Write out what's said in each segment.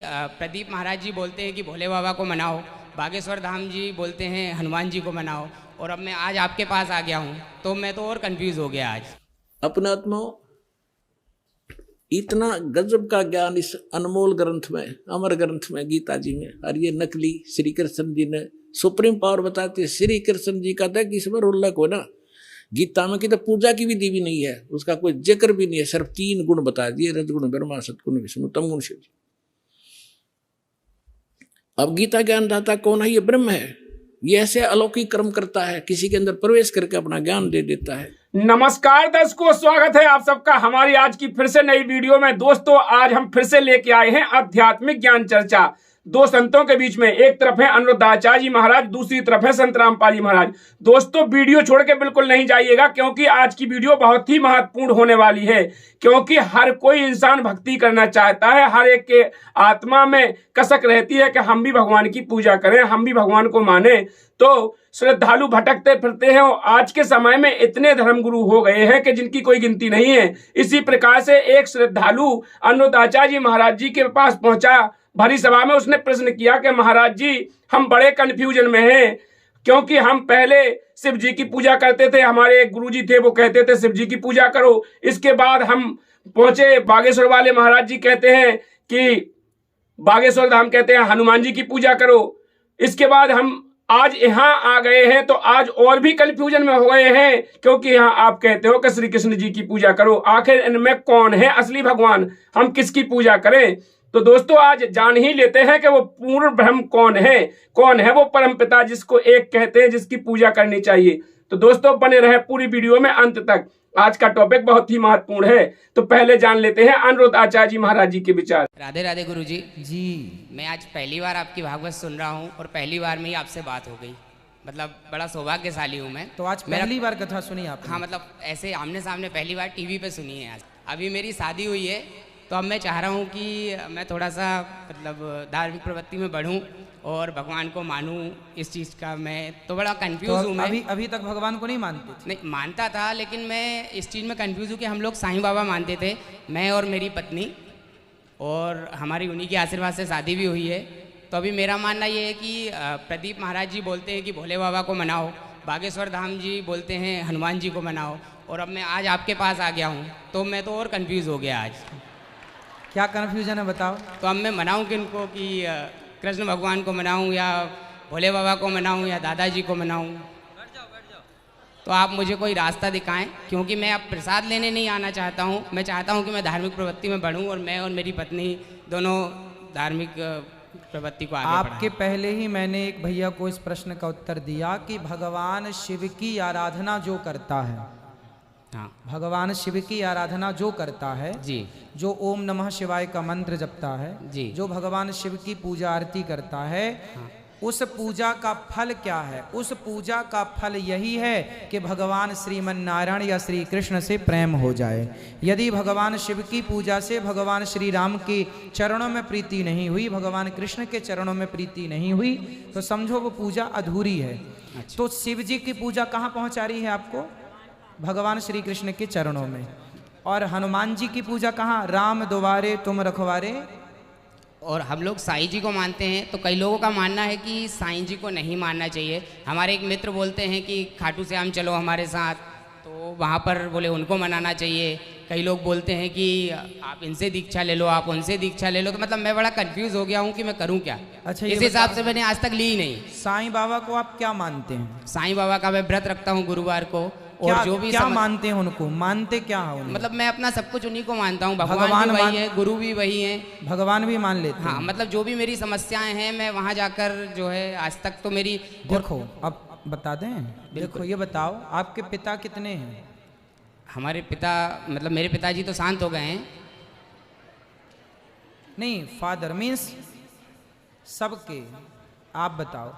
प्रदीप महाराज जी बोलते हैं कि भोले बाबा को मनाओ, बागेश्वर धाम जी बोलते हैं हनुमान जी को मनाओ, और अब मैं आज आपके पास आ गया हूँ तो मैं तो और कंफ्यूज हो गया आज। अपने आत्मा इतना गजब का ज्ञान इस अनमोल ग्रंथ में, अमर ग्रंथ में, गीता जी में, और ये नकली श्री कृष्ण जी ने सुप्रीम पावर बताते। श्री कृष्ण जी का था कि इसमें उल्लेख हो ना, गीता में की तो पूजा की विधि भी नहीं है, उसका कोई जिक्र भी नहीं है, सिर्फ 3 गुण बता दिए, रजगुण ब्रह्मा, सतगुण विष्णु, तमगुण शिव। अब गीता ज्ञानदाता कौन है? ये ब्रह्म है। ये ऐसे अलौकिक कर्म करता है, किसी के अंदर प्रवेश करके अपना ज्ञान दे देता है। नमस्कार दर्शकों, स्वागत है आप सबका हमारी आज की फिर से नई वीडियो में। दोस्तों, आज हम फिर से लेके आए हैं आध्यात्मिक ज्ञान चर्चा। दो संतों के बीच में, एक तरफ है अनिरुद्धाचार्य जी महाराज, दूसरी तरफ है संत रामपाल जी महाराज। दोस्तों, वीडियो छोड़ के बिल्कुल नहीं जाइएगा, क्योंकि आज की वीडियो बहुत ही महत्वपूर्ण होने वाली है। क्योंकि हर कोई इंसान भक्ति करना चाहता है, हर एक के आत्मा में कसक रहती है कि हम भी भगवान की पूजा करें, हम भी भगवान को माने। तो श्रद्धालु भटकते फिरते हैं और आज के समय में इतने धर्मगुरु हो गए हैं कि जिनकी कोई गिनती नहीं है। इसी प्रकार से एक श्रद्धालु अनिरुद्धाचार्य जी महाराज जी के पास पहुंचा भरी सभा में। उसने प्रश्न किया कि महाराज जी, हम बड़े कंफ्यूजन में हैं, क्योंकि हम पहले शिव जी की पूजा करते थे, हमारे एक गुरु जी थे वो कहते थे शिव जी की पूजा करो। इसके बाद हम पहुंचे बागेश्वर वाले महाराज जी कहते हैं कि बागेश्वर धाम कहते हैं हनुमान जी की पूजा करो। इसके बाद हम आज यहाँ आ गए हैं, तो आज और भी कंफ्यूजन में हो गए हैं, क्योंकि यहाँ आप कहते हो कि श्री कृष्ण जी की पूजा करो। आखिर इनमें कौन है असली भगवान, हम किसकी पूजा करें? तो दोस्तों, आज जान ही लेते हैं कि वो पूर्ण ब्रह्म कौन है वो परम पिता जिसको एक कहते हैं, जिसकी पूजा करनी चाहिए। तो दोस्तों, बने रहे पूरी वीडियो में अंत तक। आज का टॉपिक बहुत ही महत्वपूर्ण है। तो पहले जान लेते हैं अनिरुद्धाचार्य जी महाराज जी के विचार। राधे राधे गुरु जी। जी, मैं आज पहली बार आपकी भागवत सुन रहा हूँ और पहली बार में ही आपसे बात हो गई। मतलब बड़ा सौभाग्यशाली हूँ मैं। तो आज पहली बार कथा सुनी आपने? हाँ, मतलब ऐसे आमने सामने पहली बार टीवी पे सुनी है। आज अभी मेरी शादी हुई है, तो अब मैं चाह रहा हूँ कि मैं थोड़ा सा मतलब धार्मिक प्रवृत्ति में बढ़ूँ और भगवान को मानूँ। इस चीज़ का मैं तो बड़ा कंफ्यूज हूँ। मैं अभी तक भगवान को नहीं मानते थे? नहीं, मानता था, लेकिन मैं इस चीज़ में कंफ्यूज हूँ कि हम लोग साईं बाबा मानते थे, मैं और मेरी पत्नी, और हमारी उन्हीं के आशीर्वाद से शादी भी हुई है। तो अभी मेरा मानना ये है कि प्रदीप महाराज जी बोलते हैं कि भोले बाबा को मनाओ, बागेश्वर धाम जी बोलते हैं हनुमान जी को मनाओ, और अब मैं आज आपके पास आ गया हूँ तो मैं तो और कंफ्यूज हो गया आज। क्या कन्फ्यूजन है बताओ? तो अब मैं मनाऊँ किनको, कि कृष्ण भगवान को मनाऊँ या भोले बाबा को मनाऊँ या दादाजी को मनाऊँ? तो आप मुझे कोई रास्ता दिखाएं, क्योंकि मैं अब प्रसाद लेने नहीं आना चाहता हूँ। मैं चाहता हूँ कि मैं धार्मिक प्रवृत्ति में बढ़ूँ और मैं और मेरी पत्नी दोनों धार्मिक प्रवृत्ति को आगे आपके बढ़ाएं। पहले ही मैंने एक भैया को इस प्रश्न का उत्तर दिया कि भगवान शिव की आराधना जो करता है, हाँ भगवान शिव की आराधना जो करता है जी, जो ओम नमः शिवाय का मंत्र जपता है जी, जो भगवान शिव की पूजा आरती करता है, हाँ, उस पूजा का फल क्या है? उस पूजा का फल यही है कि भगवान श्रीमन नारायण या श्री कृष्ण से प्रेम हो जाए। यदि भगवान शिव की पूजा से भगवान श्री राम के चरणों में प्रीति नहीं हुई, भगवान कृष्ण के चरणों में प्रीति नहीं हुई, तो समझो वो पूजा अधूरी है। अच्छा। तो शिव जी की पूजा कहाँ पहुँचा रही है आपको? भगवान श्री कृष्ण के चरणों में। और हनुमान जी की पूजा कहाँ? राम द्वारे तुम रखवारे। और हम लोग साईं जी को मानते हैं, तो कई लोगों का मानना है कि साईं जी को नहीं मानना चाहिए। हमारे एक मित्र बोलते हैं कि खाटू श्याम चलो हमारे साथ, तो वहाँ पर बोले उनको मनाना चाहिए। कई लोग बोलते हैं कि आप इनसे दीक्षा ले लो, आप उनसे दीक्षा ले लो। तो मतलब मैं बड़ा कंफ्यूज हो गया हूँ कि मैं करूँ क्या। अच्छा, इस हिसाब से मैंने आज तक ली ही नहीं। साईं बाबा को आप क्या मानते हैं? साईं बाबा का मैं व्रत रखता हूँ गुरुवार को, और क्या, जो भी क्या मानते हैं उनको? मानते क्या है उनको? मतलब मैं अपना सब कुछ उन्हीं को मानता हूँ। भगवान भी वही है, गुरु भी वही है, भगवान भी मान लेते हैं? हाँ, मतलब जो भी मेरी समस्याएं हैं मैं वहाँ जाकर जो है, आज तक तो मेरी। देखो, अब बता दें। देखो, ये बताओ, आपके पिता कितने हैं? हमारे पिता, मतलब मेरे पिताजी तो शांत हो गए हैं। नहीं, फादर मीन्स सबके। आप बताओ,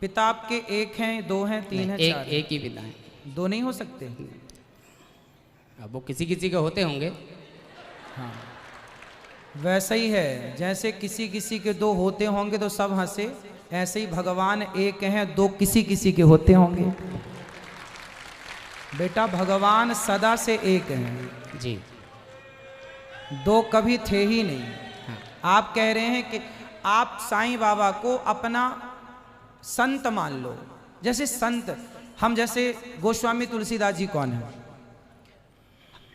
पिता आपके एक हैं, 2 हैं, 3 हैं, 4 हैं? एक ही पिता है। 2 नहीं हो सकते? अब वो किसी किसी के होते होंगे। हाँ, वैसा ही है। जैसे किसी किसी के 2 होते होंगे तो सब हंसे, ऐसे ही भगवान एक हैं, 2 किसी किसी के होते होंगे। बेटा, भगवान सदा से एक हैं जी, 2 कभी थे ही नहीं। हाँ। आप कह रहे हैं कि आप साईं बाबा को अपना संत मान लो। जैसे संत, हम जैसे गोस्वामी तुलसीदास जी कौन है,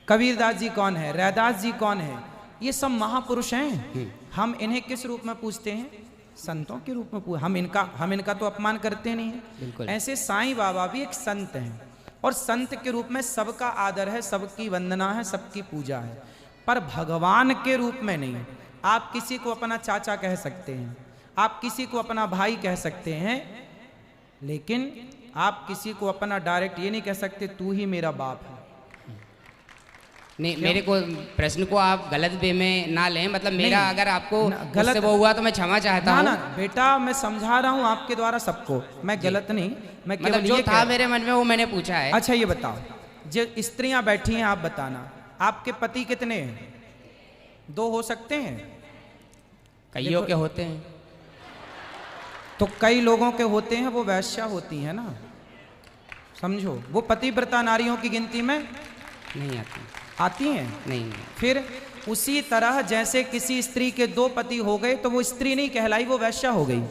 कबीरदास जी कौन है, रैदास जी कौन है, ये सब महापुरुष हैं। हम इन्हें किस रूप में पूछते हैं? संतों के रूप में हम इनका तो अपमान करते नहीं है। ऐसे साईं बाबा भी एक संत हैं, और संत के रूप में सबका आदर है, सबकी वंदना है, सबकी पूजा है, पर भगवान के रूप में नहीं। आप किसी को अपना चाचा कह सकते हैं, आप किसी को अपना भाई कह सकते हैं, लेकिन आप किसी को अपना डायरेक्ट ये नहीं कह सकते तू ही मेरा बाप है। नहीं, मेरे को प्रश्न को आप गलत वे में ना लें, मतलब मेरा अगर आपको गलत वो हुआ तो मैं क्षमा चाहता हूँ। ना बेटा, मैं समझा रहा हूँ आपके द्वारा सबको, मैं गलत नहीं, मैं मतलब जो था मेरे मन में वो मैंने पूछा है। अच्छा ये बताओ, जो स्त्रियां बैठी हैं आप बताना, आपके पति कितने हैं? 2 हो सकते हैं? कईयों के होते हैं। तो कई लोगों के होते हैं, वो वैश्या होती है ना, समझो, वो पतिव्रता नारियों की गिनती में नहीं आती हैं। नहीं। फिर उसी तरह जैसे किसी स्त्री के 2 पति हो गए तो वो स्त्री नहीं कहलाई, वो वैश्या हो गई।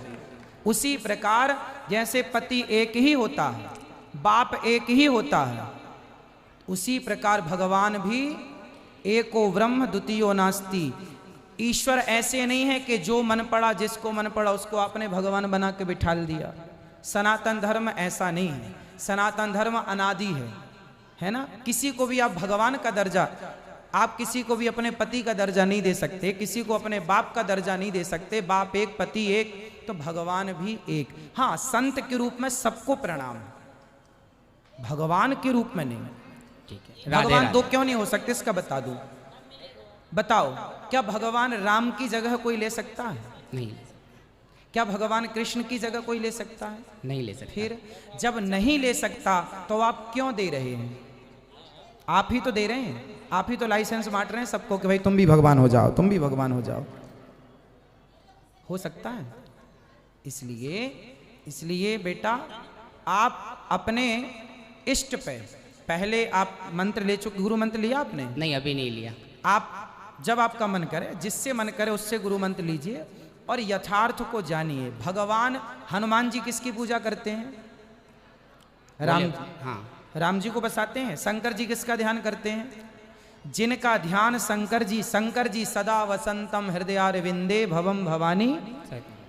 उसी प्रकार जैसे पति एक ही होता है, बाप एक ही होता है, उसी प्रकार भगवान भी एको ब्रह्म द्वितीयो नास्ति। ईश्वर ऐसे नहीं है कि जो मन पड़ा, जिसको मन पड़ा उसको आपने भगवान बना के बिठाल दिया। सनातन धर्म ऐसा नहीं है, सनातन धर्म अनादि है ना। किसी को भी आप भगवान का दर्जा, आप किसी को भी अपने पति का दर्जा नहीं दे सकते, किसी को अपने बाप का दर्जा नहीं दे सकते। बाप एक, पति एक, तो भगवान भी एक। हाँ, संत के रूप में सबको प्रणाम, भगवान के रूप में नहीं। ठीक है। भगवान 2 क्यों नहीं हो सकते, इसका बता दो। बताओ, क्या भगवान राम की जगह कोई ले सकता है? नहीं। क्या भगवान कृष्ण की जगह कोई ले सकता है? नहीं ले सकता। फिर जब नहीं ले सकता तो आप क्यों दे रहे हैं? आप ही तो दे रहे हैं, आप ही तो लाइसेंस बांट रहे हैं सबको कि भाई तुम भी भगवान हो जाओ, तुम भी भगवान हो जाओ। हो सकता है? इसलिए बेटा, आप अपने इष्ट पे पहले आप मंत्र ले चुके, गुरु मंत्र लिया आपने? नहीं, अभी नहीं लिया। आप जब आपका मन करे, जिससे मन करे उससे गुरु मंत्र लीजिए और यथार्थ को जानिए। भगवान हनुमान जी किसकी पूजा करते हैं? राम जी। हाँ, राम जी को बसाते हैं। शंकर जी किसका ध्यान करते हैं? जिनका ध्यान शंकर जी सदा वसंतम हृदयारविंदे भवम भवानी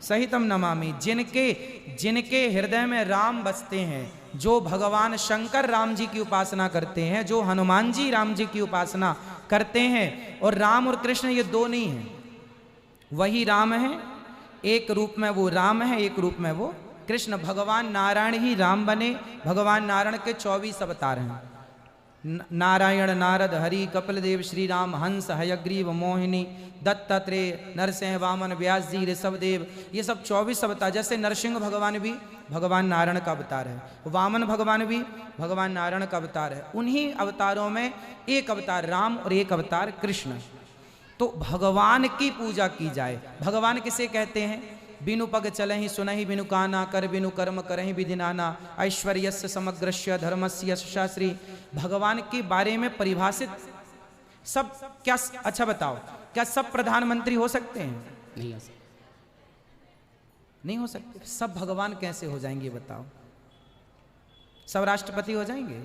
सहितम नमामि। जिनके हृदय में राम बसते हैं, जो भगवान शंकर राम जी की उपासना करते हैं, जो हनुमान जी राम जी की उपासना करते हैं, और राम और कृष्ण ये 2 नहीं हैं, वही राम है। एक रूप में वो राम है, एक रूप में वो कृष्ण। भगवान नारायण ही राम बने। भगवान नारायण के 24 अवतार हैं। नारायण, नारद, हरि, कपिल देव, श्री राम, हंस, हयग्रीव, मोहिनी, दत्तात्रेय, नरसिंह, वामन, व्यास जी, ऋषभ देव, ये सब 24 अवतार। जैसे नरसिंह भगवान भी भगवान नारायण का अवतार है, वामन भगवान भी भगवान नारायण का अवतार है। उन्हीं अवतारों में एक अवतार राम और एक अवतार कृष्ण। तो भगवान की पूजा की जाए। भगवान किसे कहते हैं? बिनु पग चलहि सुनहि बिनु काना, कर बिनु कर्म करहि विधि नाना, ऐश्वर्यस्य समग्रस्य धर्मस्य यशश्री। भगवान के बारे में परिभाषित सब क्या? अच्छा बताओ, क्या सब प्रधानमंत्री हो सकते हैं? नहीं हो सकता। नहीं हो सकते। सब भगवान कैसे हो जाएंगे बताओ? सब राष्ट्रपति हो जाएंगे?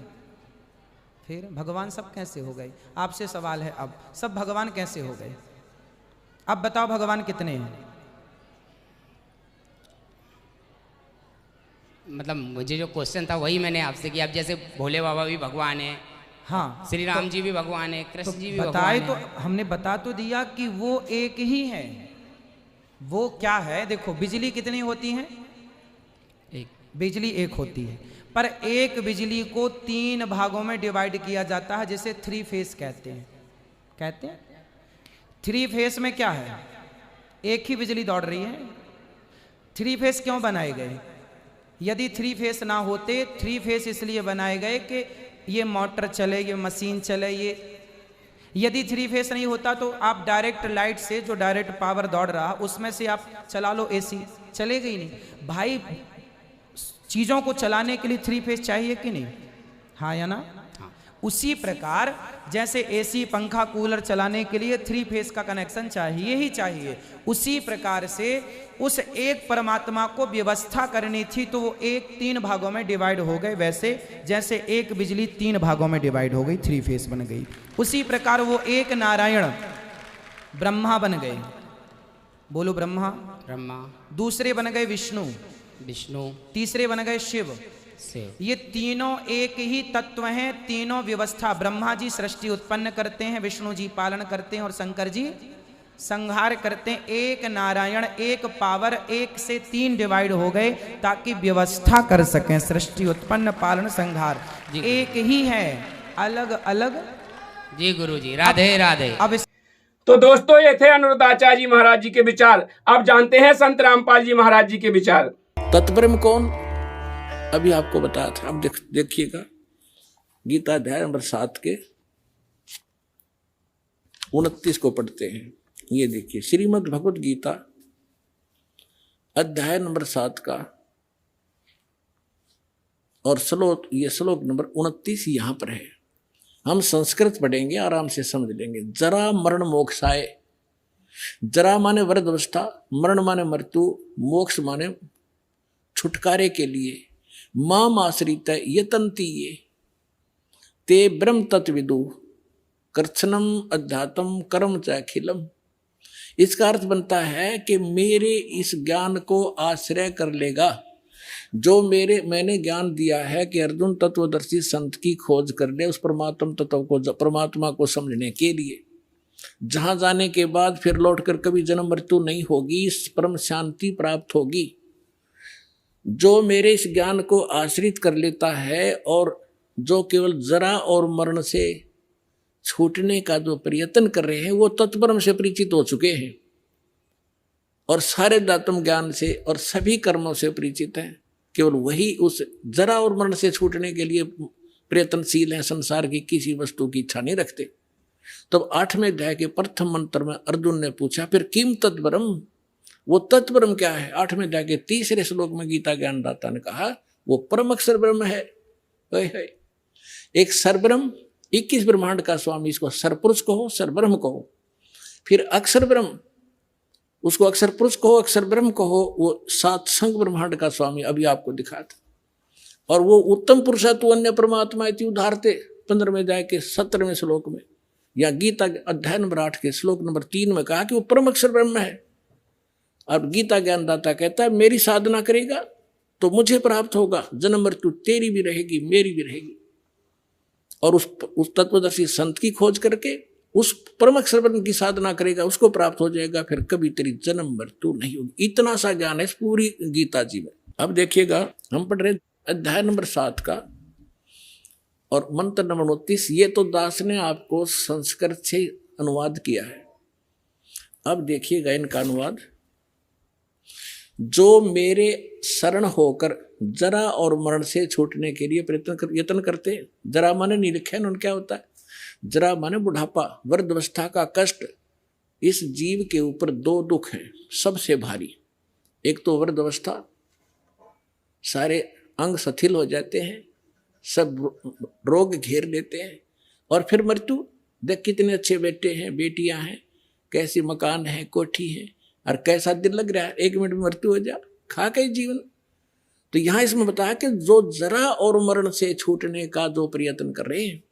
फिर भगवान सब कैसे हो गए? आपसे सवाल है, अब सब भगवान कैसे हो गए? अब बताओ भगवान कितने हैं? मतलब मुझे जो क्वेश्चन था वही मैंने आपसे किया। अब जैसे भोले बाबा भी भगवान है, हाँ, श्री राम जी भी भगवान है, कृष्ण जी भी बताए भगवान है। तो हमने बता तो दिया कि वो एक ही है। वो क्या है? देखो, बिजली कितनी होती है? एक। बिजली एक होती है, पर एक बिजली को 3 भागों में डिवाइड किया जाता है, जिसे 3 फेस कहते हैं। 3 फेस में क्या है? एक ही बिजली दौड़ रही है। 3 फेस क्यों बनाए गए? यदि 3 फेस ना होते, 3 फेस इसलिए बनाए गए कि ये मोटर चले, ये मशीन चले, ये यदि 3 फेस नहीं होता तो आप डायरेक्ट लाइट से, जो डायरेक्ट पावर दौड़ रहा उसमें से आप चला लो एसी, चलेगा ही नहीं भाई। चीज़ों को चलाने के लिए 3 फेस चाहिए कि नहीं? हाँ या ना? हाँ। उसी प्रकार जैसे एसी पंखा कूलर चलाने के लिए 3 फेस का कनेक्शन चाहिए ही चाहिए, उसी प्रकार से उस एक परमात्मा को व्यवस्था करनी थी, तो वो एक 3 भागों में डिवाइड हो गए। वैसे जैसे एक बिजली 3 भागों में डिवाइड हो गई, 3 फेस बन गई, उसी प्रकार वो एक नारायण ब्रह्मा बन गए। बोलो ब्रह्मा। ब्रह्मा, दूसरे बन गए विष्णु, विष्णु, तीसरे बन गए शिव। शिव। ये तीनों एक ही तत्व हैं, तीनों व्यवस्था। ब्रह्मा जी सृष्टि उत्पन्न करते हैं, विष्णु जी पालन करते हैं और शंकर जी संहार करते हैं। एक नारायण, एक पावर, एक से 3 डिवाइड हो गए ताकि व्यवस्था कर सकें। सृष्टि उत्पन्न, पालन, संहार एक ही है, अलग अलग। जी गुरु जी, राधे राधे। अब तो दोस्तों, ये थे अनिरुद्धाचार्य जी महाराज जी के विचार। अब जानते हैं संत रामपाल जी महाराज जी के विचार। तत्ब्रह्म कौन, अभी आपको बताया था। अब देखिएगा गीता अध्याय नंबर 7 के 29 को पढ़ते हैं। ये देखिए, श्रीमद् भगवत गीता अध्याय नंबर 7 का और ये श्लोक नंबर 29 यहां पर है। हम संस्कृत पढ़ेंगे, आराम से समझ लेंगे। जरा मरण मोक्षाय, जरा माने वृद्ध अवस्था, मरण माने मृत्यु, मोक्ष माने छुटकारे के लिए, माम आश्रित यतंती ये ते ब्रह्म तत्विदु कर्षणम अध्यात्म कर्म चाखिलम। इसका अर्थ बनता है कि मेरे इस ज्ञान को आश्रय कर लेगा, जो मैंने ज्ञान दिया है कि अर्जुन तत्वदर्शी संत की खोज कर ले उस परमात्म तत्व को, परमात्मा को समझने के लिए, जहां जाने के बाद फिर लौटकर कभी जन्म मृत्यु नहीं होगी, इस परम शांति प्राप्त होगी। जो मेरे इस ज्ञान को आश्रित कर लेता है और जो केवल जरा और मरण से छूटने का जो प्रयत्न कर रहे हैं, वो तत्परम से परिचित हो चुके हैं और सारे दातम ज्ञान से और सभी कर्मों से परिचित हैं। केवल वही उस जरा और मरण से छूटने के लिए प्रयत्नशील हैं, संसार की किसी वस्तु की इच्छा नहीं रखते। तब 8वें अध्याय के प्रथम मंत्र में अर्जुन ने पूछा, फिर किम तत्परम, वो तत्परम क्या है? 8वें अध्याय के 3रे श्लोक में गीता ज्ञानदाता ने कहा वो परम अक्षर ब्रह्म है। एक सरब्रह्म, 21 ब्रह्मांड का स्वामी, इसको सरपुरुष कहो, सरब्रह्म कहो। फिर अक्षर ब्रह्म, उसको अक्षर पुरुष कहो, अक्षर ब्रह्म कहो, वो 7 संग ब्रह्मांड का स्वामी, अभी आपको दिखा था। और वो उत्तम पुरुष तू अन्य परमात्मा इति उदाहरते, 15वें अध्याय के 17वें श्लोक में, या गीता अध्याय नंबर 8 के श्लोक नंबर 3 में कहा कि वो परम अक्षर ब्रह्म है। अब गीता ज्ञानदाता कहता है मेरी साधना करेगा तो मुझे प्राप्त होगा, जन्म मृत्यु तेरी भी रहेगी, मेरी भी रहेगी। और उस तत्वदर्शी संत की खोज करके उस परम अक्षर ब्रह्म की साधना करेगा, उसको प्राप्त हो जाएगा, फिर कभी तेरी जन्म मृत्यु नहीं होगी। इतना सा ज्ञान है इस पूरी गीता जी में। अब देखिएगा, हम पढ़ रहे अध्याय नंबर 7 का और मंत्र नंबर 29। ये तो दास ने आपको संस्कृत से अनुवाद किया है। अब देखिएगा इनका अनुवाद। जो मेरे शरण होकर जरा और मरण से छूटने के लिए यत्न करते हैं। जरा माने नहीं लिखे उन्होंने, क्या होता है? जरा माने बुढ़ापा, वृद्धावस्था का कष्ट। इस जीव के ऊपर 2 दुख हैं सबसे भारी। एक तो वृद्धावस्था, सारे अंग शिथिल हो जाते हैं, सब रोग घेर लेते हैं। और फिर मृत्यु, देख कितने अच्छे बेटे हैं, बेटियां हैं, कैसी मकान है, कोठी है, और कैसा दिल लग रहा है, 1 मिनट में मृत्यु हो जा, खा के जीवन। तो यहां इसमें बताया कि जो जरा और मरण से छूटने का जो प्रयत्न कर रहे हैं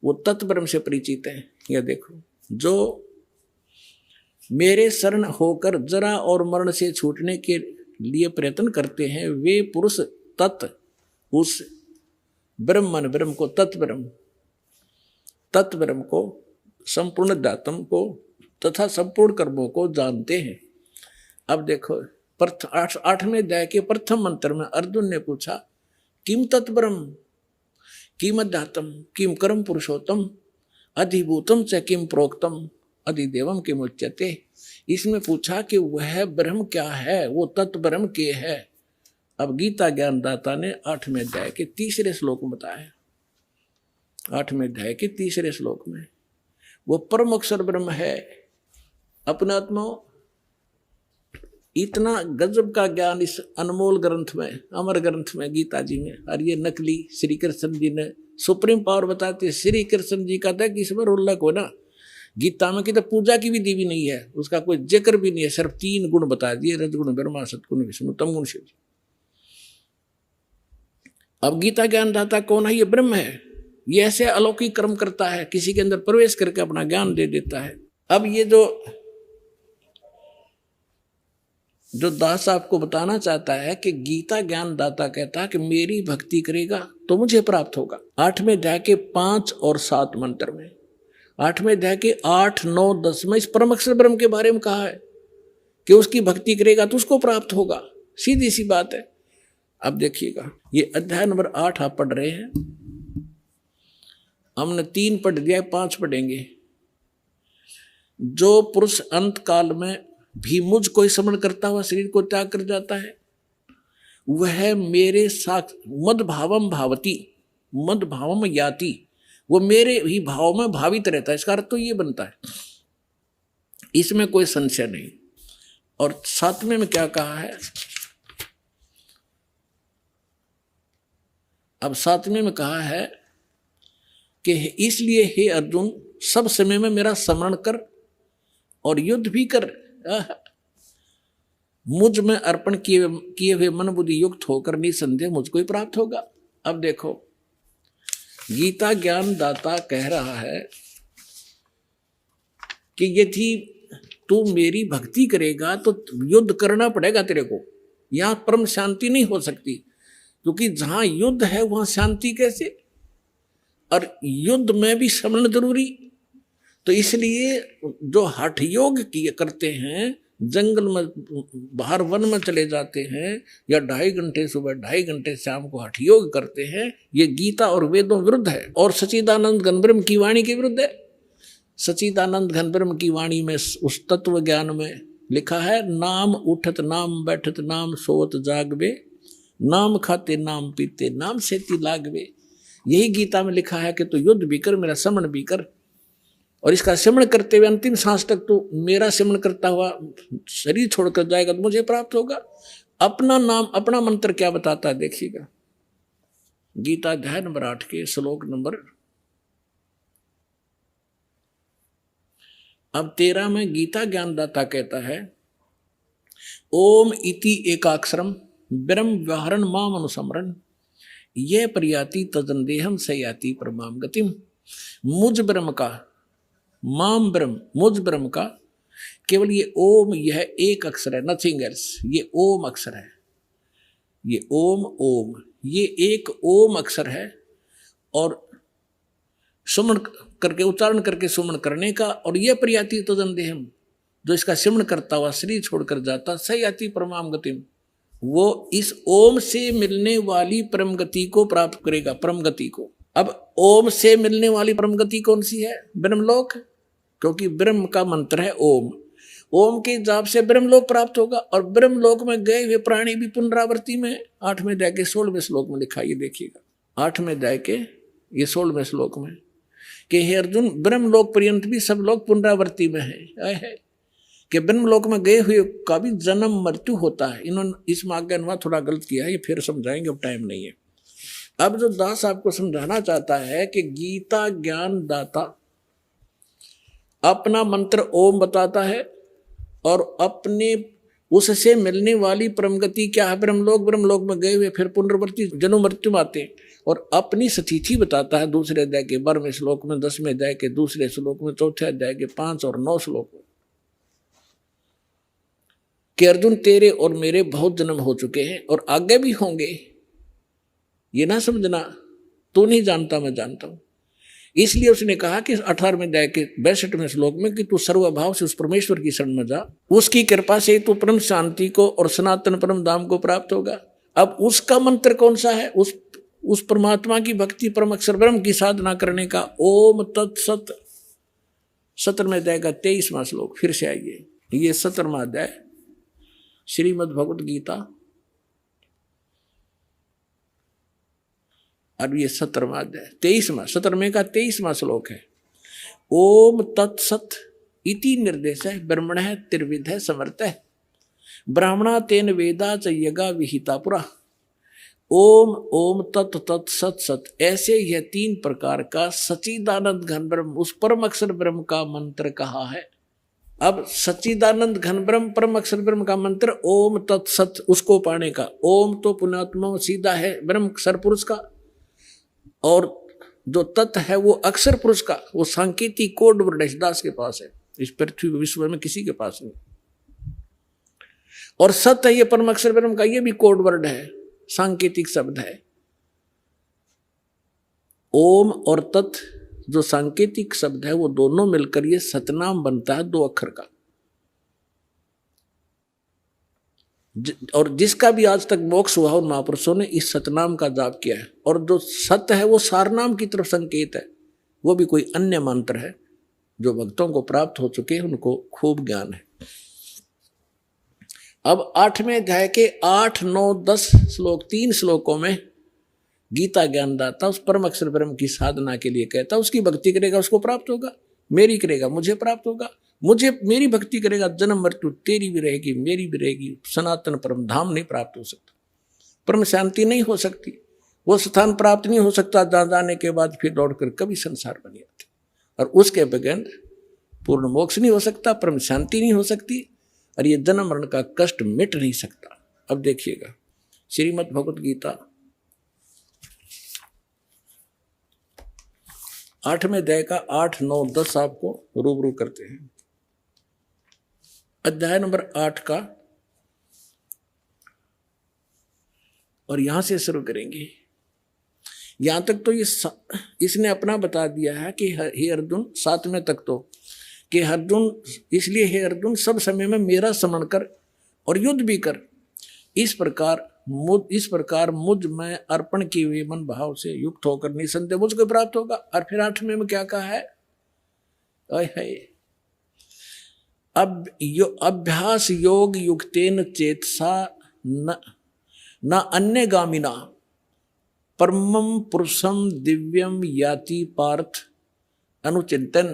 वो तत्ब्रह्म से परिचित है। यह देखो, जो मेरे शरण होकर जरा और मरण से छूटने के लिए प्रयत्न करते हैं, वे पुरुष तत्, उस ब्रह्म को, तत्ब्रह्म को, संपूर्ण दातम को तथा संपूर्ण कर्मों को जानते हैं। अब देखो, 8वें अध्याय के प्रथम मंत्र में अर्जुन ने पूछा, किम तत्ब्रह्म, किम अध्यात्म, किम कर्म पुरुषोत्तम, अधिभूतम च किम प्रोक्तम, अधिदेवम किम उच्यते। इसमें पूछा कि वह ब्रह्म क्या है, वो तत्ब्रह्म के है। अब गीता ज्ञानदाता ने 8वें अध्याय के 3रे श्लोक में बताया। 8वें अध्याय के 3रे श्लोक में वो परम अक्षर ब्रह्म है। अपने आत्मा इतना गजब का ज्ञान इस अनमोल ग्रंथ में, अमर ग्रंथ में, गीता जी में। और ये नकली श्री कृष्ण जी ने सुप्रीम पावर बताते, श्री कृष्ण जी का था कि इसमें उल्लेख हो ना, गीता में की तो पूजा की विधि भी नहीं है, उसका कोई जिक्र भी नहीं है, सिर्फ 3 गुण बता दिए, रजगुण ब्रह्मा, सतगुण विष्णु, तमगुण शिव। अब गीता ज्ञानदाता कौन है? ये ब्रह्म है। ये ऐसे अलौकिक कर्म करता है, किसी के अंदर प्रवेश करके अपना ज्ञान दे देता है। अब ये जो दास आपको बताना चाहता है कि गीता ज्ञानदाता कहता है कि मेरी भक्ति करेगा तो मुझे प्राप्त होगा। 8वें अध्याय के 5 और 7 मंत्र में, 8वें अध्याय के 8, 9, 10 में इस परम अक्षर ब्रह्म के बारे में कहा है कि उसकी भक्ति करेगा तो उसको प्राप्त होगा। सीधी सी बात है। अब देखिएगा, ये अध्याय नंबर 8 आप पढ़ रहे हैं, हमने 3 पढ़ दिया, 5 पढ़ेंगे। जो पुरुष अंत काल में भी मुझ को स्मरण करता हुआ शरीर को त्याग कर जाता है, वह मेरे साथ मद भावम भावती, मद भावम याति, वो मेरे ही भाव में भावित रहता है। इसका अर्थ तो ये बनता है, इसमें कोई संशय नहीं। और 7वें में क्या कहा है? अब 7वें में कहा है कि इसलिए हे अर्जुन, सब समय में मेरा स्मरण कर और युद्ध भी कर, मुझ में अर्पण किए हुए मन बुद्धि युक्त होकर निसंदेह मुझको ही प्राप्त होगा। अब देखो, गीता ज्ञान दाता कह रहा है कि यदि तू मेरी भक्ति करेगा तो युद्ध करना पड़ेगा तेरे को, यहां परम शांति नहीं हो सकती, क्योंकि जहां युद्ध है वहां शांति कैसे? और युद्ध में भी स्मरण जरूरी। तो इसलिए जो हठ योग किए करते हैं, जंगल में बाहर वन में चले जाते हैं, या 2.5 घंटे सुबह 2.5 घंटे शाम को हठ योग करते हैं, ये गीता और वेदों विरुद्ध है और सच्चिदानंद घन ब्रह्म की वाणी के विरुद्ध है। सच्चिदानंद घन ब्रह्म की वाणी में उस तत्व ज्ञान में लिखा है, नाम उठत नाम बैठत नाम सोत जागवे, नाम खाते नाम पीते नाम सेती लागवे। यही गीता में लिखा है कि तू युद्ध भी कर, मेरा स्मरण भी कर, और इसका सिमरण करते हुए अंतिम सांस तक तो मेरा सिमरण करता हुआ शरीर छोड़कर जाएगा तो मुझे प्राप्त होगा। अपना नाम, अपना मंत्र क्या बताता है देखिएगा, गीता अध्याय नंबर 8 के श्लोक नंबर अब 13 में गीता ज्ञानदाता कहता है, ओम इति एकाक्षरम ब्रह्म व्यवहरण माम अनुसमरण, यह प्रयाति तदंदेहम सयाति परमाम गतिम। मुझ ब्रह्म का, माम ब्रह्म, मुझ ब्रह्म का केवल ये ओम, यह एक अक्षर है, नथिंग एल्स। ये ओम अक्षर है, ये ओम, ओम, ये एक ओम अक्षर है। और सुमन करके, उच्चारण करके सुमन करने का, और यह प्रयाति तदंदेहम, जो इसका सिमरण करता हुआ शरीर छोड़कर जाता, सयाति परमाम गतिम, वो इस ओम से मिलने वाली परम गति को प्राप्त करेगा, परम गति को। अब ओम से मिलने वाली परम गति कौन सी है? ब्रह्मलोक, क्योंकि ब्रह्म का मंत्र है ओम। ओम के जाप से ब्रह्मलोक प्राप्त होगा, और ब्रह्मलोक में गए हुए प्राणी भी पुनरावृत्ति में 8वें अध्याय के 16वें श्लोक में लिखा, ये देखिएगा 8वें अध्याय के ये 16वें श्लोक में कि हे अर्जुन, ब्रह्मलोक पर्यंत भी सब लोग पुनरावृत्ति में है कि ब्रह्मलोक में गए हुए का भी जन्म मृत्यु होता है। इन्होंने इस मार्ग का अनुवाद थोड़ा गलत किया है, ये फिर समझाएंगे, अब टाइम नहीं है। अब जो दास आपको समझाना चाहता है कि गीता ज्ञान दाता अपना मंत्र ओम बताता है, और अपने उससे मिलने वाली परम गति क्या है? ब्रह्मलोक। ब्रह्मलोक में गए हुए फिर पुनर्वृत्ति जन्म मृत्यु में आते हैं, और अपनी स्थिति बताता है दूसरे अध्याय के 12वें श्लोक में, 10वें अध्याय के दूसरे श्लोक में, चौथे अध्याय के 5 और 9 श्लोक में कि अर्जुन, तेरे और मेरे बहुत जन्म हो चुके हैं और आगे भी होंगे। ये ना समझना तू नहीं जानता, मैं जानता हूं। इसलिए उसने कहा कि 18वें अध्याय के 62वें श्लोक में कि तू सर्वभाव से उस परमेश्वर की शरण में जा, उसकी कृपा से तू परम शांति को और सनातन परम धाम को प्राप्त होगा। अब उसका मंत्र कौन सा है? उस परमात्मा की भक्ति, परम अक्षर ब्रह्म की साधना करने का ओम तत्सत। 17वें अध्याय का 23वां श्लोक, फिर से आइए, ये 17वां अध्याय श्रीमद् भगवत गीता, अब ये 17वां अध्याय 17वें का 23वां श्लोक है। ओम तत्सत इति निर्देश है ब्रह्मण है त्रिविध है समर्थ है। ब्राह्मणा तेन वेदा च यज्ञा विहिता पुरा। ओम ओम तत् तत् सत सत, ऐसे यह 3 प्रकार का सच्चिदानंद घन ब्रह्म, उस परम अक्षर ब्रह्म का मंत्र कहा है। अब सच्चिदानंद घन ब्रह्म परम अक्षर ब्रह्म का मंत्र ओम तत् सत, उसको पाने का। ओम तो पुण्यात्मा सीधा है ब्रह्म अक्षर पुरुष का, और जो तत् है वो अक्षर पुरुष का, वो सांकेतिक कोड वर्ड दास के पास है, इस पृथ्वी विश्व में किसी के पास नहीं। और सत है ये परम अक्षर ब्रह्म का, ये भी कोड वर्ड है, सांकेतिक शब्द है। ओम और तत् जो सांकेतिक शब्द है वो दोनों मिलकर ये सतनाम बनता है 2 अक्षर का। और जिसका भी आज तक मोक्ष हुआ उन महापुरुषों ने इस सतनाम का जाप किया है। और जो सत है वो सारनाम की तरफ संकेत है, वो भी कोई अन्य मंत्र है जो भक्तों को प्राप्त हो चुके हैं, उनको खूब ज्ञान है। अब 8वें अध्याय के 8, 9, 10 श्लोक, 3 श्लोकों में गीता ज्ञानदाता उस परम अक्षर ब्रह्म की साधना के लिए कहता, उसकी भक्ति करेगा उसको प्राप्त होगा, मेरी करेगा मुझे प्राप्त होगा, मुझे मेरी भक्ति करेगा जन्म मृत्यु तेरी भी रहेगी मेरी भी रहेगी, सनातन परम धाम नहीं प्राप्त हो सकता, परम शांति नहीं हो सकती, वो स्थान प्राप्त नहीं हो सकता जहाँ जाने के बाद फिर लौटकर कभी संसार बन जाते, और उसके बगैर पूर्ण मोक्ष नहीं हो सकता, परम शांति नहीं हो सकती, और ये जन्म मरण का कष्ट मिट नहीं सकता। अब देखिएगा श्रीमद् भगवत गीता 8वें अध्याय का 8, 9, 10 आपको रूबरू करते हैं। अध्याय नंबर 8 का, और यहां से शुरू करेंगे। यहां तक तो ये इसने अपना बता दिया है कि हे अर्जुन, 7वें तक तो कि अर्जुन, इसलिए हे अर्जुन सब समय में मेरा स्मरण कर और युद्ध भी कर, इस प्रकार मुझ में अर्पण किए हुए मन भाव से युक्त होकर निसंदेह मुझको प्राप्त होगा। और फिर 8वें में क्या कहा है, अब अभ्यास योग युक्तेन चेतसा न अन्य गामिना परमं पुरुषम दिव्यम याति पार्थ अनुचिंतन।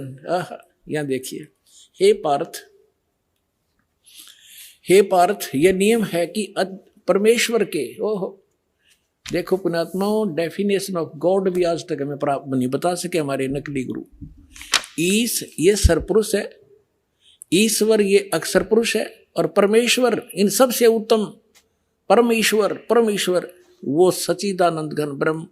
यहां देखिए, हे पार्थ यह नियम है कि परमेश्वर के, ओहो देखो पुण्यात्माओं, डेफिनेशन ऑफ गॉड भी आज तक हमें प्राप्त नहीं बता सके हमारे नकली गुरु। ईश ये सरपुरुष है, ईश्वर ये अक्षर पुरुष है, और परमेश्वर इन सबसे उत्तम परमेश्वर वो सच्चिदानंद घन ब्रह्म,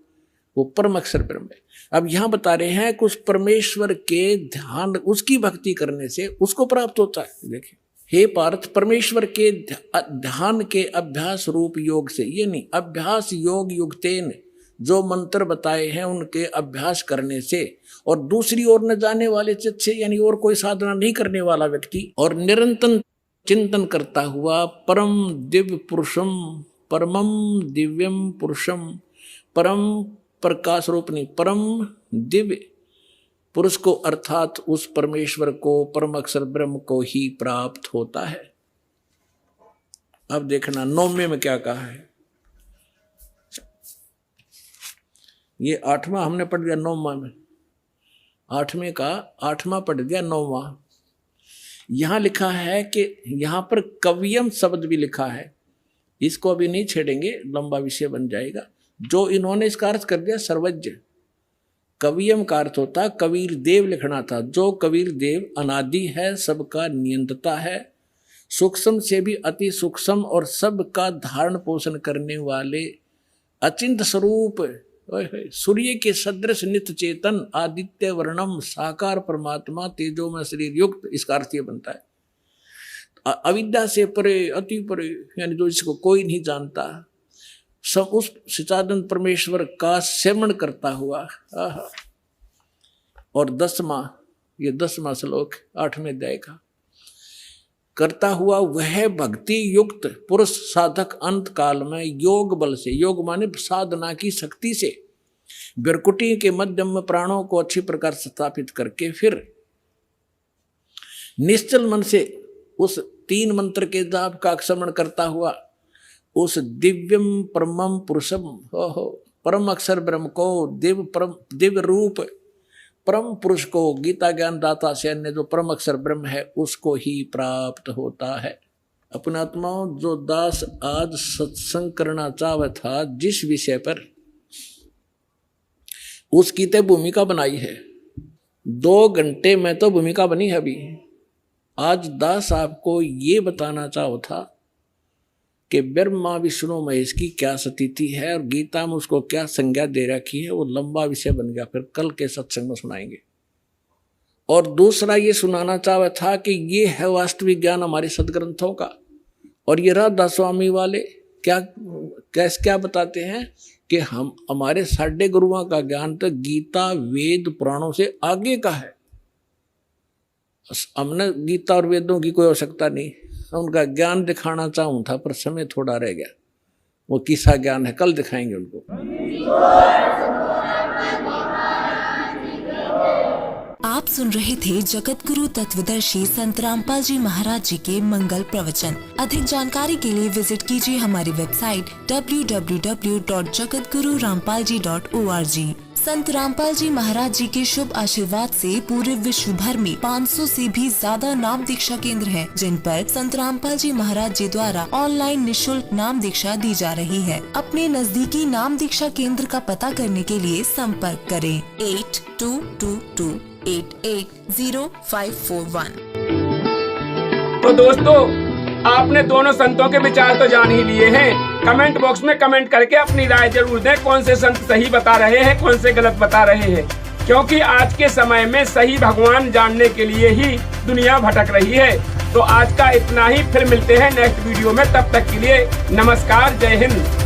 वो परम अक्षर ब्रह्म है। अब यहां बता रहे हैं कि उस परमेश्वर के ध्यान, उसकी भक्ति करने से उसको प्राप्त होता है। देखिए, हे पार्थ, परमेश्वर के ध्यान के अभ्यास रूप योग से, ये नहीं, अभ्यास योग युक्तेन, जो मंत्र बताए हैं उनके अभ्यास करने से, और दूसरी ओर न जाने वाले चित्त से, यानी और कोई साधना नहीं करने वाला व्यक्ति, और निरंतर चिंतन करता हुआ परम दिव्य पुरुषम, परमम दिव्यम पुरुषम, परम प्रकाश रूप नहीं, परम दिव्य पुरुष को, अर्थात उस परमेश्वर को, परम अक्षर ब्रह्म को ही प्राप्त होता है। अब देखना 9वें में क्या कहा है। ये 8वां हमने पढ़ दिया, 9वां में 8वें का 8वां पढ़ दिया, 9वां यहां लिखा है कि यहां पर कवियम शब्द भी लिखा है, इसको अभी नहीं छेड़ेंगे, लंबा विषय बन जाएगा। जो इन्होंने इसका अर्थ कर दिया सर्वज्ञ, कवियम का अर्थ होता कबीर देव लिखना था। जो कबीर देव अनादि है, सबका नियंत्रता है, सूक्ष्म से भी अति सूक्ष्म और सबका धारण पोषण करने वाले अचिंत स्वरूप, सूर्य के सदृश नित्य चेतन आदित्य वर्णम साकार परमात्मा तेजोमय शरीर युक्त, इसका अर्थ ये बनता है अविद्या से परे, अति परे, यानी जो इसको कोई नहीं जानता, सब उस सच्चिदानंद परमेश्वर का सेवन करता हुआ। और 10वां श्लोक 8वें अध्याय का, करता हुआ वह भक्ति युक्त पुरुष साधक अंत काल में योग बल से, योग माने साधना की शक्ति से, बिरकुटी के मध्यम में प्राणों को अच्छी प्रकार स्थापित करके फिर निश्चल मन से उस 3 मंत्र के जाप का स्मरण करता हुआ उस दिव्यम परमम पुरुषम, परम अक्षर ब्रह्म को, दिव्य रूप परम पुरुष को, गीता ज्ञान दाता से अन्य जो परम अक्षर ब्रह्म है उसको ही प्राप्त होता है। अपने आत्माओं, जो दास आज सत्संग करना चाहता था जिस विषय पर, उसकी तो भूमिका बनाई है। 2 घंटे में तो भूमिका बनी है अभी। आज दास आपको ये बताना चाहो था कि ब्रह्मा विष्णु महेश की क्या स्थिति है और गीता में उसको क्या संज्ञा दे रखी है। वो लंबा विषय बन गया, फिर कल के सत्संग में सुनाएंगे। और दूसरा ये सुनाना चाहा था कि ये है वास्तविक ज्ञान हमारे सदग्रंथों का। और ये राधा स्वामी वाले क्या बताते हैं कि हम हमारे साढ़े गुरुओं का ज्ञान तो गीता वेद पुराणों से आगे का है। हमने गीता और वेदों की कोई आवश्यकता नहीं, उनका ज्ञान दिखाना चाहूँ था पर समय थोड़ा रह गया। वो किसा ज्ञान है, कल दिखाएंगे उनको। आप सुन रहे थे जगत गुरु तत्वदर्शी संत रामपाल जी महाराज जी के मंगल प्रवचन। अधिक जानकारी के लिए विजिट कीजिए हमारी वेबसाइट www.jagatgururampalji.org। संत रामपाल जी महाराज जी के शुभ आशीर्वाद से पूरे विश्व भर में 500 से भी ज्यादा नाम दीक्षा केंद्र हैं, जिन पर संत रामपाल जी महाराज जी द्वारा ऑनलाइन निशुल्क नाम दीक्षा दी जा रही है। अपने नजदीकी नाम दीक्षा केंद्र का पता करने के लिए संपर्क करें 8222880541। तो दोस्तों, आपने दोनों संतों के विचार तो जान ही लिए हैं। कमेंट बॉक्स में कमेंट करके अपनी राय जरूर दें, कौन से संत सही बता रहे हैं, कौन से गलत बता रहे हैं। क्योंकि आज के समय में सही भगवान जानने के लिए ही दुनिया भटक रही है। तो आज का इतना ही, फिर मिलते हैं नेक्स्ट वीडियो में। तब तक के लिए नमस्कार, जय हिंद।